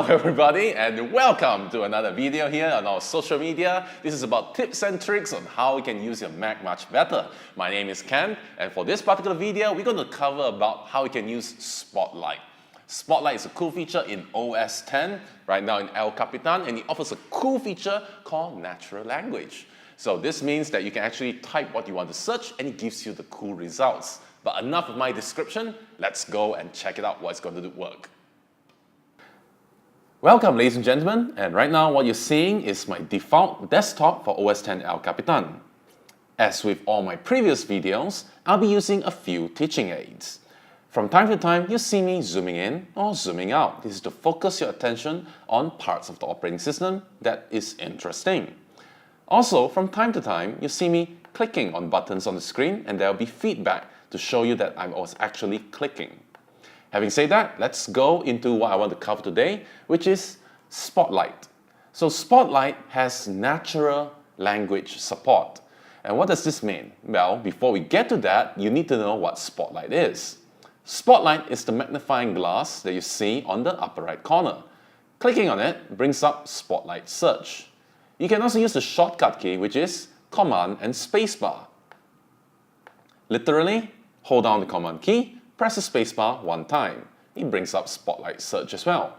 Hello everybody and welcome to another video here on our social media. This is about tips and tricks on how you can use your Mac much better. My name is Ken and for this particular video we're going to cover about how you can use Spotlight. Spotlight is a cool feature in OS X, right now in El Capitan, and it offers a cool feature called natural language. So this means that you can actually type what you want to search and it gives you the cool results. But enough of my description, let's go and check it out what it's going to work. Welcome ladies and gentlemen, and right now what you're seeing is my default desktop for OS X El Capitan. As with all my previous videos, I'll be using a few teaching aids. From time to time, you see me zooming in or zooming out. This is to focus your attention on parts of the operating system that is interesting. Also, from time to time, you see me clicking on buttons on the screen and there will be feedback to show you that I was actually clicking. Having said that, let's go into what I want to cover today, which is Spotlight. So Spotlight has natural language support. And what does this mean? Well, before we get to that, you need to know what Spotlight is. Spotlight is the magnifying glass that you see on the upper right corner. Clicking on it brings up Spotlight Search. You can also use the shortcut key, which is Command and Spacebar. Literally, hold down the Command key, press the spacebar one time. It brings up Spotlight Search as well.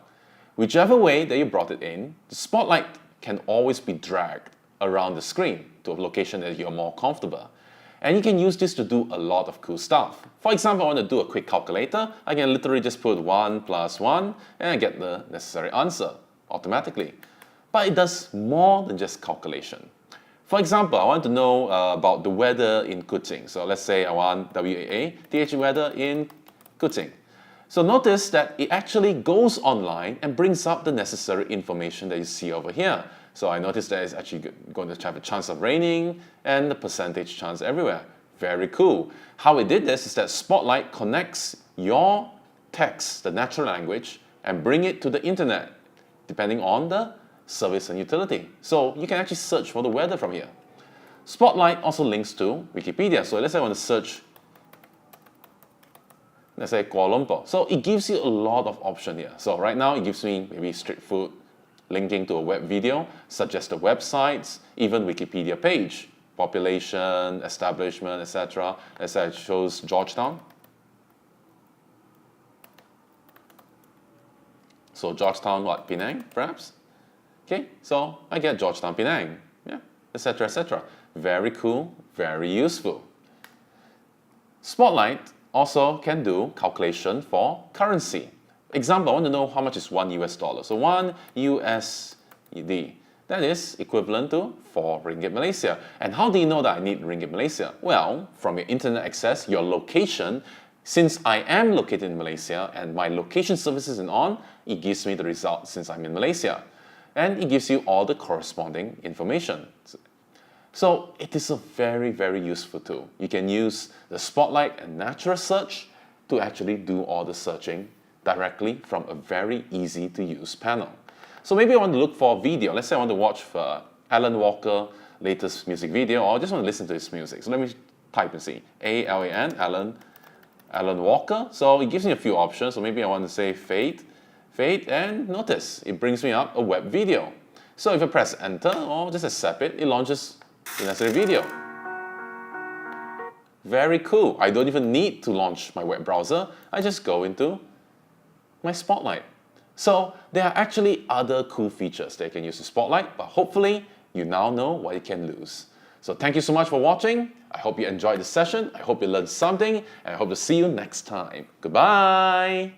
Whichever way that you brought it in, the Spotlight can always be dragged around the screen to a location that you're more comfortable. And you can use this to do a lot of cool stuff. For example, I want to do a quick calculator. I can literally just put 1 plus 1 and I get the necessary answer automatically. But it does more than just calculation. For example, I want to know about the weather in Kuching. So let's say I want WAA, weather in Kuching. So notice that it actually goes online and brings up the necessary information that you see over here. So I noticed that it's actually going to have a chance of raining and the percentage chance everywhere. Very cool. How it did this is that Spotlight connects your text, the natural language, and bring it to the internet, depending on the service and utility. So you can actually search for the weather from here. Spotlight also links to Wikipedia. So let's say I want to search, let's say Kuala Lumpur. So it gives you a lot of options here. So right now it gives me maybe street food, linking to a web video, suggested websites, even Wikipedia page, population, establishment, etc. Let's say it shows Georgetown. So Georgetown, what, Penang, perhaps? Okay, so I get Georgetown, Penang, yeah, etc., etc. Very cool, very useful. Spotlight also can do calculation for currency. Example, I want to know how much is $1. So 1 USD. That is equivalent to 4 ringgit Malaysia. And how do you know that I need ringgit Malaysia? Well, from your internet access, your location. Since I am located in Malaysia and my location service isn't on, it gives me the result since I'm in Malaysia. And it gives you all the corresponding information. So it is a very, very useful tool. You can use the Spotlight and Natural Search to actually do all the searching directly from a very easy to use panel. So maybe I want to look for a video. Let's say I want to watch Alan Walker latest music video, or I just want to listen to his music. So let me type and see. A-L-A-N, Alan Walker. So it gives me a few options. So maybe I want to say Fade, and notice it brings me up a web video. So if I press enter or just accept it, it launches the necessary video. Very cool. I don't even need to launch my web browser. I just go into my Spotlight. So there are actually other cool features that you can use the Spotlight, but hopefully you now know what you can lose. So thank you so much for watching. I hope you enjoyed the session. I hope you learned something, and I hope to see you next time. Goodbye.